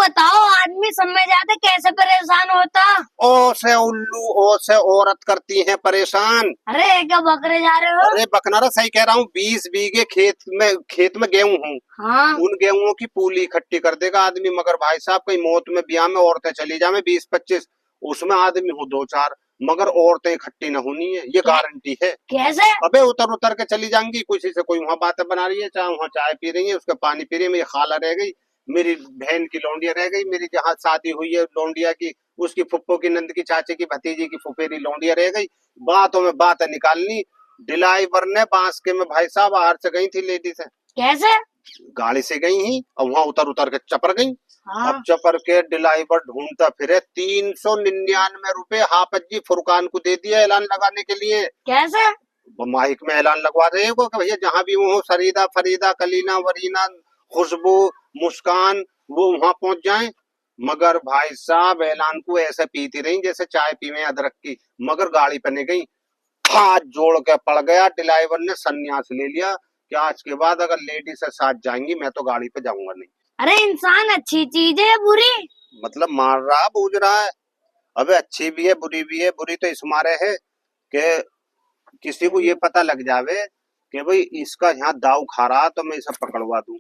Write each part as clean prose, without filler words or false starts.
बताओ, आदमी समझ जाते कैसे परेशान होता। ओ से उल्लू, ओ से औरत करती हैं परेशान। अरे क्या बकरे जा रहे हो? अरे बकनारा सही कह रहा हूँ, 20 बीघे खेत में गेहूं हूँ। हाँ। उन गेहूं की पूली इकट्ठी कर देगा आदमी, मगर भाई साहब कहीं मौत में ब्याह में औरतें चली जाए 20-25, उसमें आदमी हो 2-4, मगर औरतें इकट्ठी न होनी है, ये गारंटी है। कैसे? अबे उतर उतर के चली जाएंगी, किसी से कोई वहां बातें बना रही है, चाहे वहां चाय पी रही है, उसका पानी पी रही है, मेरी खाला रह गई, मेरी बहन की लौंडिया रह गई, मेरी जहाँ शादी हुई है लौंडिया की, उसकी फुप्पो की नंद की चाचे की भतीजी की फुफेरी लौंडिया रह गई। बातों में बात निकालनी। ड्राइवर ने बांस के में भाई साहब बाहर से गई थी लेडीज है, कैसे? गाड़ी से गई ही और वहां उतर उतर के चपर गई। हाँ। अब चपर के ड्राइवर ढूंढता फिरे, 399 रुपए हाफत जी फुरकान को दे दिया ऐलान लगाने के लिए। कैसे? वो माइक में ऐलान लगवा रहे हो कि भैया जहां भी हो, सरीदा फरीदा कलीना वरीना खुशबू मुस्कान, वो वहां पहुंच जाएं। मगर भाई साहब ऐलान को ऐसे पीती रही जैसे चाय पीवे अदरक की, मगर गाड़ी पे नहीं गई। हाथ जोड़ के पड़ गया, ड्राइवर ने संन्यास ले लिया कि आज के बाद अगर लेडी से साथ जाएंगी मैं तो गाड़ी पे जाऊंगा नहीं। अरे इंसान अच्छी चीज है या बुरी? मतलब मार रहा बूझ रहा है। अबे अच्छी भी है बुरी भी है। बुरी तो इस मारे है कि किसी को ये पता लग जावे कि भाई इसका यहाँ दाव खा रहा तो मैं इसे पकड़वा दूं,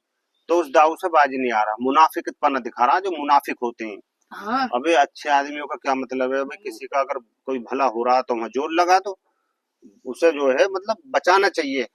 तो उस दाव से बाजी नहीं आ रहा, मुनाफिकपना दिखा रहा जो मुनाफिक होते हैं। हाँ। अबे अच्छे आदमियों का क्या मतलब है भाई, किसी का अगर कोई भला हो रहा तो वहां जोर लगा दो, उसे जो है मतलब बचाना चाहिए।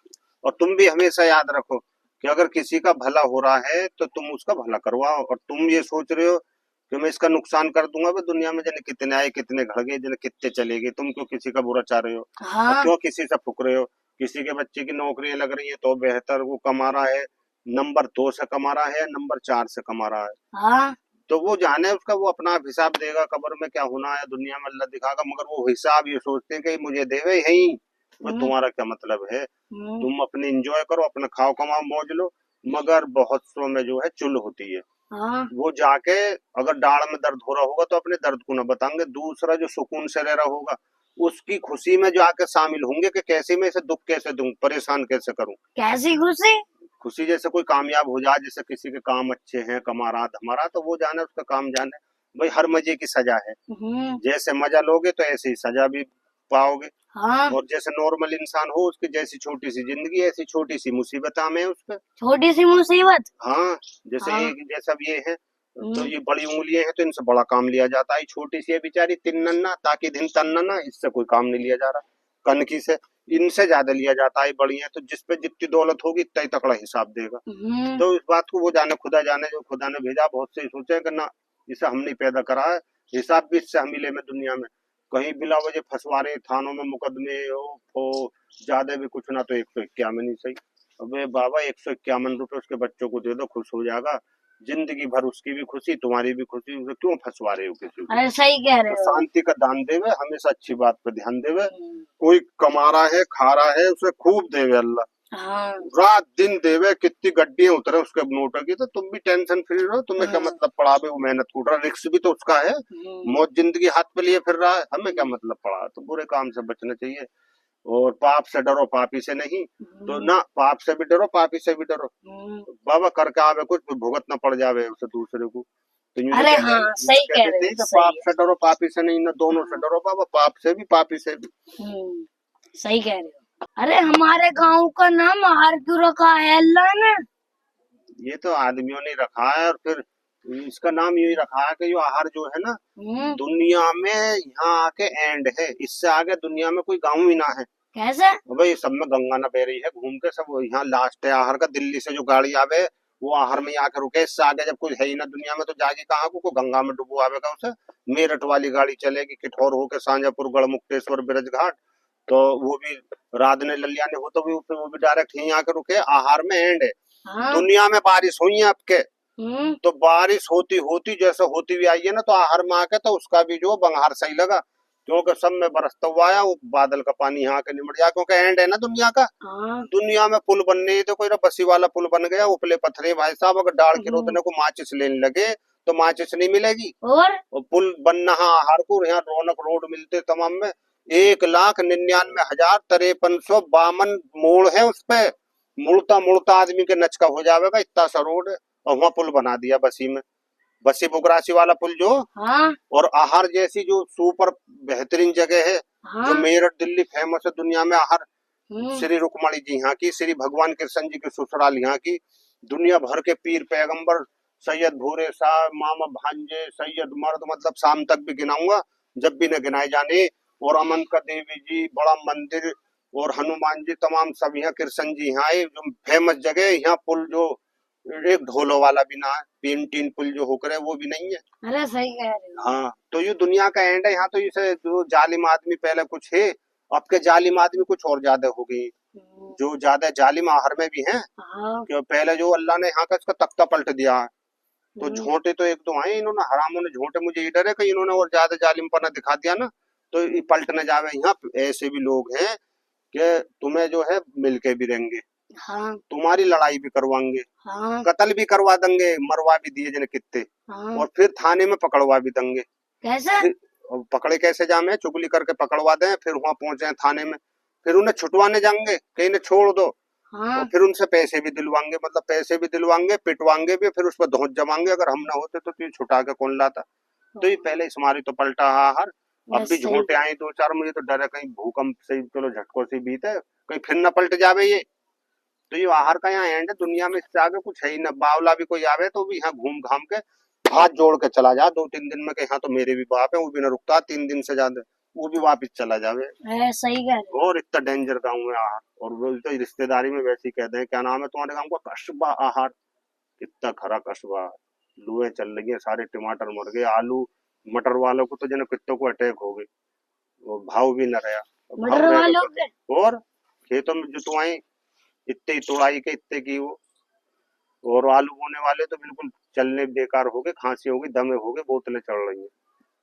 और तुम भी हमेशा याद रखो कि अगर किसी का भला हो रहा है तो तुम उसका भला करवाओ, और तुम ये सोच रहे हो कि मैं इसका नुकसान कर दूंगा, भाई दुनिया में जने कितने आए कितने घड़ गए, जने कितने चले गए, तुम क्यों किसी का बुरा चाह रहे हो और हाँ। क्यों किसी से फुक रहे हो। किसी के बच्चे की नौकरी लग रही है तो बेहतर, वो कमा रहा है, नंबर 2 से कमा रहा है, नंबर 4 से कमा रहा है, हाँ। तो वो जाने उसका, वो अपना हिसाब देगा, कब्र में क्या होना है दुनिया में अल्लाह दिखागा, मगर वो हिसाब ये सोचते हैं कि मुझे देवे यही। तो हम्म। तुम्हारा क्या मतलब है, हम्म। तुम अपने एंजॉय करो, अपना खाओ कमाओ मौज लो, मगर बहुत सौ में जो है चुल होती है। हाँ। वो जाके अगर डाढ़ में दर्द हो रहा होगा तो अपने दर्द को ना बताएंगे, दूसरा जो सुकून से रह रहा होगा उसकी खुशी में जाके शामिल होंगे कि कैसे मैं इसे दुख कैसे दूं, परेशान कैसे करूं। कैसी खुशी? खुशी जैसे कोई कामयाब हो जाए, जैसे किसी के काम अच्छे हैं, कमा रहा धमा रहा, तो वो जाने उसका काम जाने। भाई हर मजे की सजा है, हम्म। जैसे मजा लोगे तो ऐसे ही सजा भी पाओगे। हाँ। और जैसे नॉर्मल इंसान हो, उसकी जैसी छोटी सी जिंदगी ऐसी छोटी सी मुसीबत में उस पे। छोटी सी मुसीबत। हाँ, जैसे हाँ। एक जैसा ये है, तो हम्म। ये बड़ी उंगलियां हैं तो इनसे बड़ा काम लिया जाता है, छोटी सी है बेचारी तिन्नन्ना ताकि दिन तन्नना, इससे कोई काम नहीं लिया जा रहा। कनकी से इनसे ज्यादा लिया जाता है, बड़ी है तो जिस पे जितनी दौलत होगी इतना ही तकड़ा हिसाब देगा। हम्म। तो इस बात को वो जाने, खुदा जाने, जो खुदा ने भेजा, बहुत से सोचे कि ना इसे हमने पैदा करा है, हिसाब भी इससे हम ही ले में दुनिया में। कहीं बिला वजह फंसवारे थानों में मुकदमे हो ज्यादा भी कुछ ना तो 151 ही सही। अबे बाबा 151 रुपए उसके बच्चों को दे दो, खुश हो जाएगा, जिंदगी भर उसकी भी खुशी तुम्हारी भी खुशी, उसे क्यों फंसवा रहे हो किसी को। अरे सही कह तो रहे हो। शांति का दान देवे, हमेशा अच्छी बात पे ध्यान देवे। हम्म। कोई कमा रहा है खा रहा है उसे खूब देवे अल्लाह, हाँ। रात दिन देवे, कितनी गड्डियां उतरे उसके नोटों की, तो तुम भी टेंशन फ्री रहो, तुम्हें क्या हाँ। मतलब पड़ा, वो मेहनत कूट रहा, रिक्स भी तो उसका है, मौत जिंदगी हाथ पे लिए फिर रहा है, हमें क्या मतलब पड़ा। तो बुरे काम से बचना चाहिए, और पाप से डरो पापी से नहीं। तो ना पाप से भी डरो पापी से भी डरो, बाबा करके आवे कुछ भी भुगतना पड़ जावे उसे दूसरे को। तो यूं अरे कहते हैं, हाँ, यूं सही कह कह रहे देते हो, हैं कि पाप सही है। से डरो पापी से नहीं, ना दोनों से डरो बाबा, पाप से भी पापी से भी। सही कह रहे हो। अरे हमारे गांव का नाम आहार क्यों रखा है अल्लाह ने? ये तो आदमियों ने रखा है, और फिर इसका नाम यही रखा है कि ये आहार जो है ना, दुनिया में यहाँ आके एंड है, इससे आगे दुनिया में कोई गांव ही ना है। कैसे? भाई सब में गंगा न बह रही है घूम के, सब यहाँ लास्ट है आहार का, दिल्ली से जो गाड़ी आवे वो आहार में आके रुके, इससे आगे जब कोई है ही ना दुनिया में तो जाके कहाँ को गंगा में डुबो आवेगा उसे। मेरठ वाली गाड़ी चलेगी किठौर होके सांजापुर गढ़मुक्तेश्वर ब्रज घाट, तो वो भी राधने ललियाने हो तो भी वो भी डायरेक्ट यहीं आके रुके, आहार में एंड है। हाँ। दुनिया में बारिश हुई है आपके, हम्म। तो बारिश होती होती जैसे होती भी आई है ना, तो आहार में आके तो उसका भी जो बंगार सही लगा, क्योंकि सब में बरसता हुआ आया वो बादल का पानी यहाँ के निमट गया, क्योंकि एंड है ना दुनिया का। हाँ। दुनिया में पुल बनने तो कोई ना बसी वाला पुल बन गया, उपले पत्थरे भाई साहब, अगर डाल के रोदने को माचिस लेने लगे तो माचिस नहीं मिलेगी। और पुल बनना आहार को, यहाँ रौनक रोड मिलते तमाम में 1,99,5352 मोड़ है उस पे, मुड़ता मुड़ता आदमी के नचका हो जाएगा, इतना सा रोड है, और वहां पुल बना दिया बसी में। बसी बुगरासी वाला पुल जो, हाँ और आहर जैसी जो सुपर बेहतरीन जगह है, जो हाँ। मेरठ दिल्ली फेमस है दुनिया में, आहर हम्म, श्री रुक्मणी जी यहाँ की, श्री भगवान कृष्ण जी की ससुराल यहाँ की, दुनिया भर के पीर पैगंबर, सैयद भूरे साहब, मामा भांजे, सैयद मर्द, मतलब शाम तक भी गिनाऊंगा जब भी न गिनाए जाने। और अमन का देवी जी बड़ा मंदिर, और हनुमान जी, तमाम सब यहाँ कृष्ण जी यहाँ आए, जो फेमस जगह है। यहाँ पुल जो एक ढोलो वाला भी ना है, तीन तीन पुल जो होकर है वो भी नहीं है। अरे सही कह रहे हो। हाँ, तो ये दुनिया का एंड है। यहाँ तो इसे जो जालिम आदमी पहले कुछ है, अब के जालिम आदमी कुछ और ज्यादा हो गई, जो ज्यादा जालिम आहर में भी हैं। हाँ। कि पहले जो अल्लाह ने यहाँ का इसका तख्ता पलट दिया है, तो झोंटे तो एक दो आए इन्होंने, हरामों ने झोंटे, मुझे ये डर है कि इन्होंने और ज्यादा जालिमपना दिखा दिया ना, तो ये पलट न जावे। यहाँ ऐसे भी लोग हैं कि तुम्हें जो है मिलके भी रहेंगे, हाँ तुम्हारी लड़ाई भी करवाएंगे, हाँ कत्ल भी करवा देंगे, मरवा भी दिए जिन्हें कितने, हाँ। और फिर थाने में पकड़वा भी देंगे। कैसे? फिर अब पकड़े कैसे जामे, चुगली करके पकड़वा दें, फिर वहां पहुंचे थाने में, फिर उन्हें छुटवाने जाएंगे कि इन्हें छोड़ दो, हाँ और फिर उनसे पैसे भी दिलवाएंगे, मतलब पैसे भी दिलवाएंगे, पिटवाएंगे भी, फिर उस पर धौंस जमाएंगे। अगर हम ना होते तो ये छुटा के कौन लाता। तो ये पहले इस्मारी तो पलटा हार, अब भी बस सही। झोंटे आए दो चार, मुझे तो डर है कहीं भूकंप से, चलो झटकों से बीते, कहीं फिर न पलट जावे ये। तो ये आहार का यहाँ एंड है, दुनिया में इससे आगे कुछ है ही ना। बावला भी कोई आवे तो भी यहाँ घूम घाम के हाथ जोड़ के चला जा 2-3 दिन में, कि यहाँ तो मेरे भी बाप है, वो भी ना रुकता 3 दिन से ज्यादा, वो भी वापिस चला जावे। सही कह रहे हो। और इतना डेंजर गाँव है आहार, और वो तो रिश्तेदारी में वैसे ही कहते हैं, क्या नाम है तुम्हारे गाँव का, कस्बा आहार। इतना खरा कस्बा, लुएं चल रही है, सारे टमाटर मर गए, आलू मटर वालों को तो जन कितों को अटैक हो गए, वो भाव भी न रहा। भाव मटर रह वालों के? और खेतों में जुतवाई इतने तोड़ाई के इतने की वो, और आलू बोने वाले तो बिल्कुल चलने बेकार हो गए, खांसी हो गई, दमे हो गए, बोतलें चढ़ रही हैं।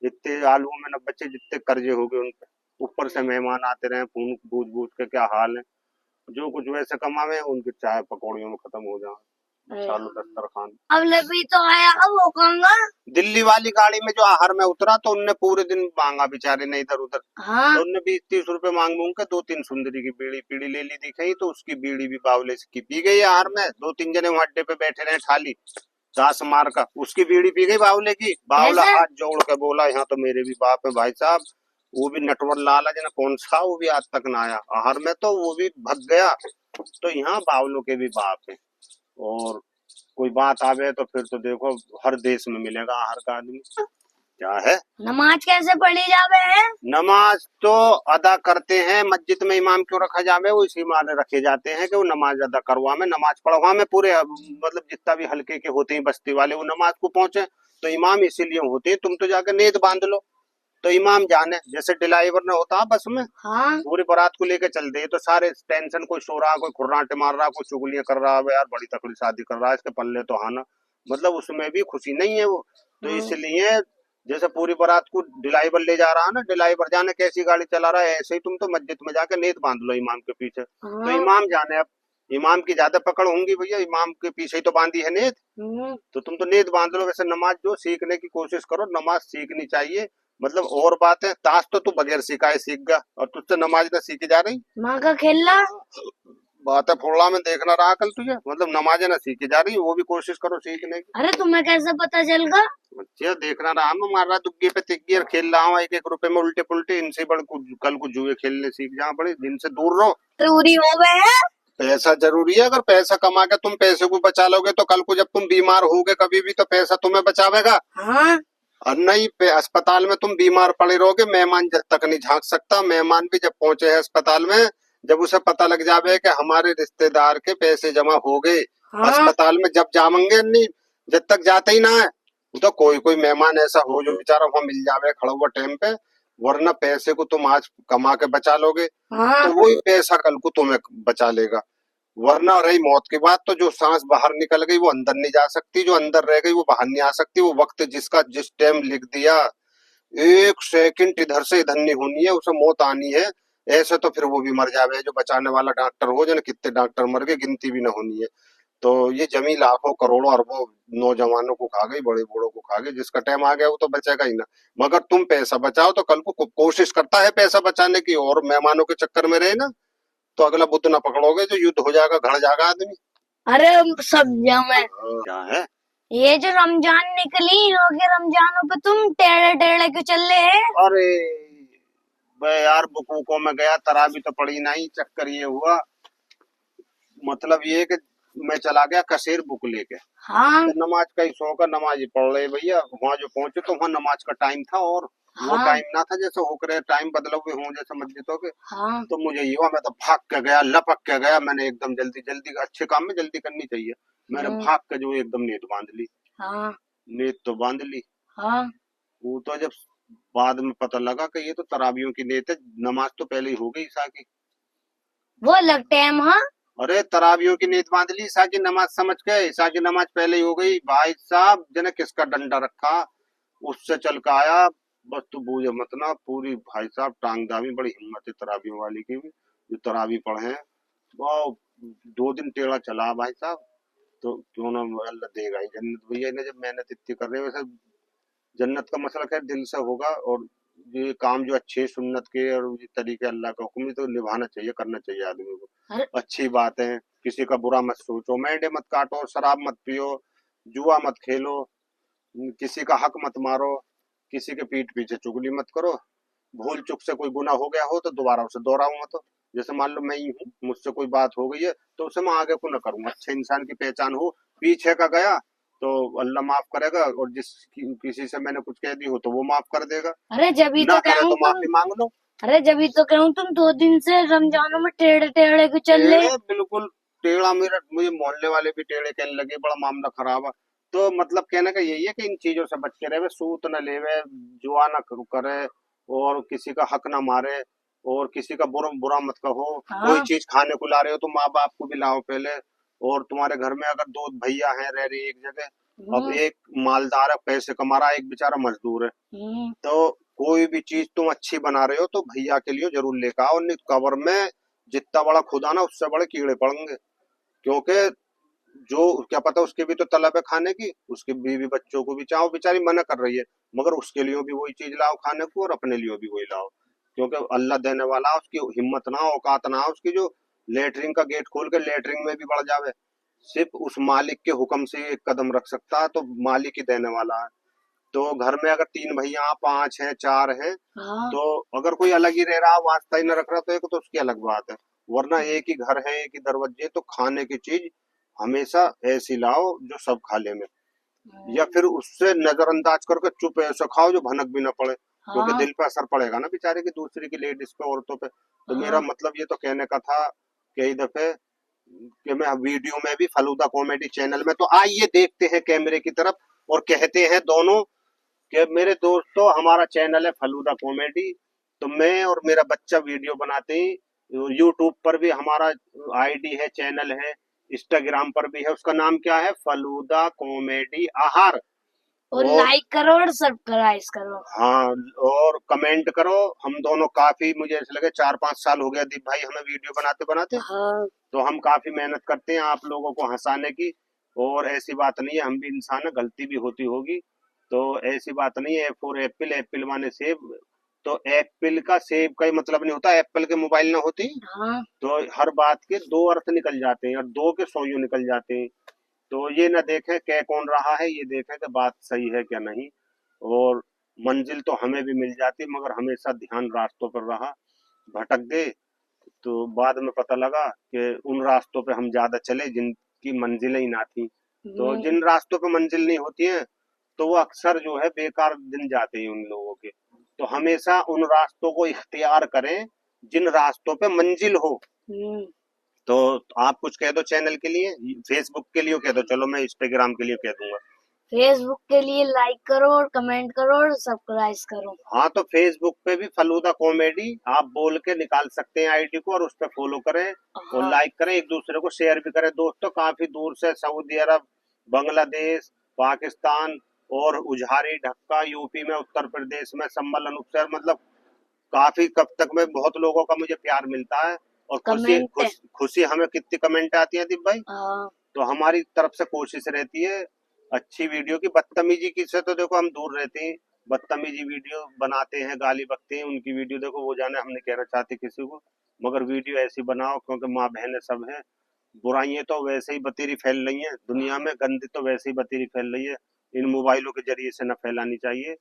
इतने आलुओं में न बच्चे, जितने कर्जे हो गए उन पे, ऊपर से मेहमान आते रहे, पूछ बूझ बूझ के क्या हाल है। जो कुछ वैसे कमावे उनके चाय पकौड़ियों में खत्म हो जाए, चालू दस्तरखान। अब भी तो आया, अब वो कहूंगा। दिल्ली वाली गाड़ी में जो आहार में उतरा तो उनने पूरे दिन मांगा बेचारे ने इधर उधर, हाँ तो उनने 20-30 रुपए मांग मूंग के 2-3 सुंदरी की बीड़ी पीड़ी ले ली दिखाई, तो उसकी बीड़ी भी बावले की पी गई आहार में। 2-3 जने वहां अड्डे पे बैठे रहे, थाली सास मार का, उसकी बीड़ी पी गई बावले की। बावला कैसे? हाथ जोड़ के बोला, यहाँ तो मेरे भी बाप है भाई साहब। वो भी नटवर लाल है जना, कौन सा, वो भी आज तक ना आया आहार में, तो वो भी भग गया। तो यहाँ बावलों के भी बाप है, और कोई बात आवे तो फिर तो देखो हर देश में मिलेगा आहार का आदमी। क्या है, नमाज कैसे पढ़ी जावे है? नमाज तो अदा करते हैं, मस्जिद में इमाम क्यों रखा जावे, वो इसी माने रखे जाते हैं कि वो नमाज अदा करवा में, नमाज पढ़वा में पूरे, मतलब जितना भी हल्के के होते हैं बस्ती वाले, वो नमाज को पहुंचे। तो इमाम इसीलिए होते हैं, तुम तो जाकर नीयत बांध लो, तो इमाम जाने, जैसे ड्राइवर ने होता बस में, हाँ पूरी बारात को लेके चल दे, तो सारे टेंशन, कोई सो रहा, कोई खुर्राटे मार रहा, कोई चुगलियां कर रहा है, यार बड़ी तकड़ी शादी कर रहा है, इसके पल्ले तो आना, मतलब उसमें भी खुशी नहीं है वो। तो इसलिए जैसे पूरी बारात को ड्राइवर ले जा रहा है ना, ड्राइवर जाने कैसी गाड़ी चला रहा है, ऐसे ही तुम तो मस्जिद में जाके नीयत बांध लो इमाम के पीछे। तो इमाम जाने, अब इमाम की ज्यादा पकड़ होंगी भैया, इमाम के पीछे ही तो बांधी है नीयत, तो तुम तो नीयत बांध लो। वैसे नमाज जो सीखने की कोशिश करो, नमाज सीखनी चाहिए, मतलब और बात है, ताश तो तू बगैर सिखाए सीख गया, और तुझसे नमाज ना सीखी जा रही। माँ का खेलना बात है फोड़ला में देखना रहा कल तुझे, मतलब नमाज ना सीखी जा रही, वो भी कोशिश करो सीखने की। अरे तुम्हें कैसे पता चल गया? बच्चे देखना रहा, मैं मार रहा दुग्गी पे तिग्गी और खेल रहा हूँ 1-1 रुपए में उल्टे पुल्टे, इनसे बड़ कल को जुए खेलने सीख जा, बड़े दिन से दूर रहो। चोरी हो गए है? पैसा जरूरी है, अगर पैसा कमा के तुम पैसे को बचा लोगे तो कल को जब तुम बीमार होगे कभी भी, तो पैसा तुम्हें बचावेगा। हाँ और नहीं, अस्पताल में तुम बीमार पड़े रहोगे, मेहमान जब तक नहीं झांक सकता। मेहमान भी जब पहुंचे हैं अस्पताल में, जब उसे पता लग जावे कि हमारे रिश्तेदार के पैसे जमा हो गए, हाँ अस्पताल में जब जाएंगे नहीं, जब तक जाते ही ना है, तो कोई कोई मेहमान ऐसा हो जो बेचारा वहां मिल जावे खड़ा हुआ टाइम पे, वरना पैसे को तुम आज कमा के बचा लोगे, हाँ तो वही पैसा कल को तुम्हें बचा लेगा। वरना रही मौत की बात, तो जो सांस बाहर निकल गई वो अंदर नहीं जा सकती, जो अंदर रह गई वो बाहर नहीं आ सकती। वो वक्त जिसका जिस टाइम लिख दिया, 1 सेकंड इधर से इधर नहीं होनी है, उसे मौत आनी है। ऐसे तो फिर वो भी मर जावे जो बचाने वाला डॉक्टर हो, जन कितने डॉक्टर मर गए, गिनती भी ना होनी है। तो ये जमी लाखों करोड़ों अरबों नौजवानों को खा गई, बड़े बूढ़ों को खा गई, जिसका टाइम आ गया वो तो बचेगा ही ना। मगर तुम पैसा बचाओ, तो कल को कोशिश करता है पैसा बचाने की, और मेहमानों के चक्कर में रहे ना, तो अगला बुद्ध ना पकड़ोगे, जो युद्ध हो जाएगा, घर जाएगा आदमी। अरे सब में क्या है, ये जो रमजान निकली रोके रमजानों पे तुम टेढ़े टेढ़े क्यों चल रहे हैं? अरे बे यार बुकू में गया, तराबी तो पड़ी नहीं। चक्कर ये हुआ, मतलब ये कि मैं चला गया कसेर बुक लेके। हाँ तो नमाज का ही शौक है, नमाज ही पढ़ रहे भैया। वहां जो पहुंचे तो वहां नमाज का टाइम था, और वो हाँ टाइम ना था जैसे हो करे टाइम बदले हुए हों जैसे मस्जिदों के। हाँ तो मुझे ये हुआ, मैं तो भाग के गया, लपक के गया। मैंने एकदम जल्दी जल्दी, अच्छे काम में जल्दी करनी चाहिए, मैंने हम्म, भाग के जो एकदम नींद बांध ली। हाँ नींद तो बांध ली, हाँ। वो तो जब बाद में पता लगा कि ये तो तराबियों की नीयत है, नमाज तो पहले ही हो गई ईशा की। वो अलग टाइम। हाँ अरे तराबियों की नीयत बांध ली, ईशा की नमाज समझ के। ईशा की नमाज पहले ही हो गई भाई साहब, जने किसका डंडा रखा उससे चल के आया। बस तू बूझे मत ना, पूरी भाई साहब टांग दामी। बड़ी हिम्मत है तराबियों वाली की भी, जो तराबी पढ़े हैं। वो 2 दिन टेढ़ा चला भाई साहब। तो क्यों ना, अल्लाह देगा ही जन्नत भैया। इन्हें जब मेहनत इतनी कर रहे हैं, वैसे जन्नत का मसला खैर दिल से होगा। और ये काम जो अच्छे सुन्नत के और ये तरीके अल्लाह का हुक्म है, तो निभाना चाहिए, करना चाहिए आदमी को। अरे अच्छी बात है, किसी का बुरा मत सोचो, मैंडे मत काटो, शराब मत पियो, जुआ मत खेलो, किसी का हक मत मारो, किसी के पीठ पीछे चुगली मत करो। भूल चुक से कोई गुना हो गया हो तो दोबारा उसे दोहराओ मत। जैसे मान लो मैं ही हूँ, मुझसे कोई बात हो गई है तो उसे मैं आगे को न करूंगा। अच्छे इंसान की पहचान हो, पीछे का गया तो अल्लाह माफ करेगा, और किसी से मैंने कुछ कह दी हो तो वो माफ कर देगा। अरे जब ही ना तो करे कहूँ तो तुम। माफी मांग लो। अरे जब ही तो कहूँ तुम 2 दिन से रमजानों में टेढ़े टेढ़े क्यों चल रहे? टेढ़े बिल्कुल टेढ़ा, मेरा मुझे मोहल्ले वाले भी टेढ़े कहने लगे, बड़ा मामला खराब है। तो मतलब कहने का यही है कि इन चीजों से बच के रहे, सूत न लेवे, जुआ न करे, और किसी का हक ना मारे, और किसी का बुरा बुरा मत कहो। कोई हाँ चीज खाने को ला रहे हो तो माँ बाप को भी लाओ पहले। और तुम्हारे घर में अगर 2 भैया हैं रह रहे एक जगह, अब हम्म एक मालदार है पैसे कमा रहा है, एक बेचारा मजदूर है, हम्म तो कोई भी चीज तुम अच्छी बना रहे हो तो भैया के लिए जरूर लेकर आओ, नहीं तो कबर में जितना बड़ा खुदा ना उससे बड़े कीड़े पड़ेंगे। क्योंकि जो क्या पता उसकी भी तो तलब है खाने की, उसके बीवी बच्चों को भी, चाहो बेचारी मना कर रही है, मगर उसके लिए भी वही चीज लाओ खाने को, और अपने लिए भी वही लाओ। क्योंकि अल्लाह देने वाला, उसकी हिम्मत ना औकात ना उसकी, जो लेटरिन का गेट खोल के लेटरिन में भी बढ़ जावे, सिर्फ उस मालिक के हुक्म से एक कदम रख सकता है, तो मालिक ही देने वाला है। तो घर में अगर 3 भैया 5 हैं 4 हैं, हाँ तो अगर कोई अलग ही रह रहा, वास्ता ही न रख रहा, तो एक तो उसकी अलग बात है। वरना एक ही घर है, एक ही दरवाजे, तो खाने की चीज हमेशा ऐसी लाओ जो सब खा ले में, या हम्म, फिर उससे नजरअंदाज करके चुप ऐसा खाओ जो भनक भी ना पड़े, क्योंकि हाँ दिल पे असर पड़ेगा ना बेचारे की, दूसरी की लेडीज पे, औरतों पे। तो मेरा हाँ मतलब ये तो कहने का था कई दफे कि मैं वीडियो में भी फलूदा कॉमेडी चैनल में, तो आइए देखते हैं कैमरे की तरफ और कहते हैं दोनों कि मेरे दोस्तों हमारा चैनल है फलूदा कॉमेडी। तो मैं और मेरा बच्चा वीडियो बनाते हैं, यूट्यूब पर भी हमारा आईडी है, चैनल है, इंस्टाग्राम पर भी है, उसका नाम क्या है, फलूदा कॉमेडी आहार। और और लाइक करो और सब्सक्राइब करो। हाँ, और कमेंट करो। हम दोनों काफी, मुझे ऐसे लगे 4-5 साल हो गया दीप भाई हमें वीडियो बनाते बनाते, हाँ तो हम काफी मेहनत करते हैं आप लोगों को हंसाने की। और ऐसी बात नहीं है, हम भी इंसान है, गलती भी होती होगी। तो ऐसी बात नहीं है, फॉर एप्पल, एप्पल माने सेब, तो एप्पल का सेब का ही मतलब नहीं होता एप्पल के मोबाइल ना होती। हाँ तो हर बात के 2 अर्थ निकल जाते हैं, और 2 के 100 यूं निकल जाते हैं। तो ये ना देखें कह कौन रहा है, ये देखें कि बात सही है क्या नहीं। और मंजिल तो हमें भी मिल जाती, मगर हमेशा ध्यान रास्तों पर रहा। भटक गए तो बाद में पता लगा कि उन रास्तों पे हम ज्यादा चले जिनकी मंजिलें ही ना थी। तो हम्म, जिन रास्तों पे मंजिल नहीं होती है, तो वो अक्सर जो है बेकार दिन जाते हैं उन लोगों के। तो हमेशा उन रास्तों को इख्तियार करें जिन रास्तों पे मंजिल हो। हम्म। तो आप कुछ कह दो चैनल के लिए, फेसबुक के लिए कह दो, चलो मैं इंस्टाग्राम के लिए कह दूंगा। फेसबुक के लिए लाइक करो और कमेंट करो और सब्सक्राइब करो। हाँ, तो फेसबुक पे भी फलूदा कॉमेडी आप बोल के निकाल सकते हैं आईडी को, और उस पर फॉलो करें और हाँ लाइक करें, एक दूसरे को शेयर भी करें। दोस्तों काफी दूर से सऊदी अरब, बांग्लादेश, पाकिस्तान, और उजहारी ढक्का यूपी में, उत्तर प्रदेश में संबल अनूपसर, मतलब काफी कब तक में बहुत लोगों का मुझे प्यार मिलता है। और कमेंट। खुशी हमें कितनी कमेंट आती है दीप भाई। हाँ तो हमारी तरफ से कोशिश रहती है अच्छी वीडियो की। बदतमीजी की से तो देखो हम दूर रहते हैं, बदतमीजी वीडियो बनाते हैं, गाली बकते हैं, उनकी वीडियो देखो वो जाने, हमने कहना चाहते किसी को, मगर वीडियो ऐसी बनाओ क्योंकि माँ बहनें सब हैं। बुराइयां तो वैसे ही बतेरी फैल रही हैं दुनिया में, गंदी तो वैसे ही बतेरी फैल रही है, इन मोबाइलों के जरिए से न फैलानी चाहिए।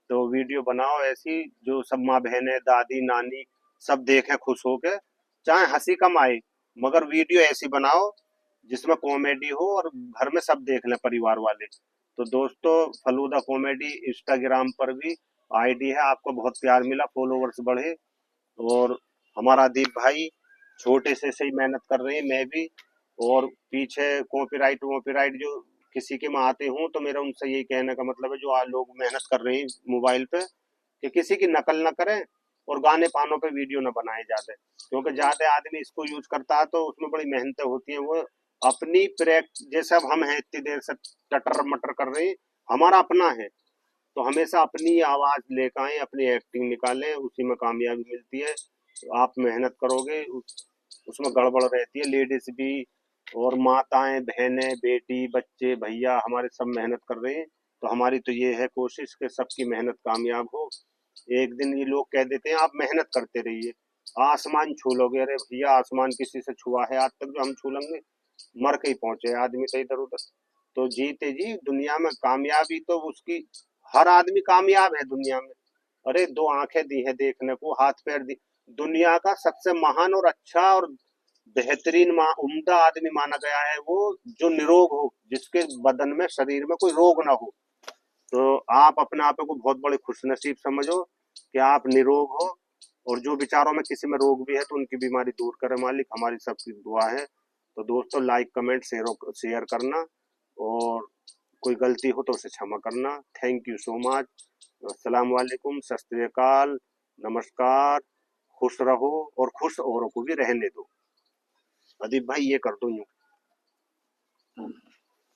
तो वीडियो बनाओ ऐसी जो सब माँ बहनें दादी नानी सब देखें खुश होके, चाहे हंसी कम आए, मगर वीडियो ऐसी बनाओ जिसमें कॉमेडी हो और घर में सब देख लें परिवार वाले। तो दोस्तों फलूदा कॉमेडी इंस्टाग्राम पर भी आईडी है, आपको बहुत प्यार मिला, फॉलोवर्स बढ़े। और हमारा दीप भाई छोटे से ही मेहनत कर रहे हैं, मैं भी। और पीछे कॉपीराइट वॉपीराइट जो किसी के में आते हूँ तो मेरा उनसे यही कहने का मतलब है, जो आज लोग मेहनत कर रहे हैं मोबाइल पे, कि किसी की नकल न करें और गाने पानों पे वीडियो न बनाए ज्यादा, क्योंकि ज्यादा आदमी इसको यूज करता है तो उसमें बड़ी मेहनतें होती हैं। वो अपनी जैसे अब हम हैं इतनी देर से टटर मटर कर रहे हैं, हमारा अपना है, तो हमेशा अपनी आवाज लेकर आए, अपनी एक्टिंग निकालें, उसी में कामयाबी मिलती है। तो आप मेहनत करोगे उसमें गड़बड़ रहती है, लेडीज भी और माताएं बहनें बेटी बच्चे भैया हमारे सब मेहनत कर रहे हैं। तो हमारी तो ये है कोशिश कि सबकी मेहनत कामयाब हो। एक दिन ये लोग कह देते हैं आप मेहनत करते रहिए, आसमान छू लोगे, अरे भैया आसमान किसी से छुआ है आज तक जो हम छू लेंगे? मर के ही पहुंचे आदमी तो इधर उधर। तो जीते जी दुनिया में कामयाबी तो उसकी, हर आदमी कामयाब है दुनिया में। अरे दो आंखें दी है देखने को, हाथ पैर दी, दुनिया का सबसे महान और अच्छा और बेहतरीन उम्दा आदमी माना गया है वो जो निरोग हो, जिसके बदन में शरीर में कोई रोग ना हो। तो आप अपने आप को बहुत बड़े खुशनसीब समझो कि आप निरोग हो, और जो विचारों में किसी में रोग भी है तो उनकी बीमारी दूर करे मालिक, हमारी सबकी दुआ है। तो दोस्तों लाइक कमेंट शेयर करना, और कोई गलती हो तो उसे क्षमा करना। Thank you so much. अस्सलाम वालेकुम, सत श्री अकाल, नमस्कार, खुश रहो और खुश औरों को भी रहने दो। अदीप भाई ये कर दो यूं।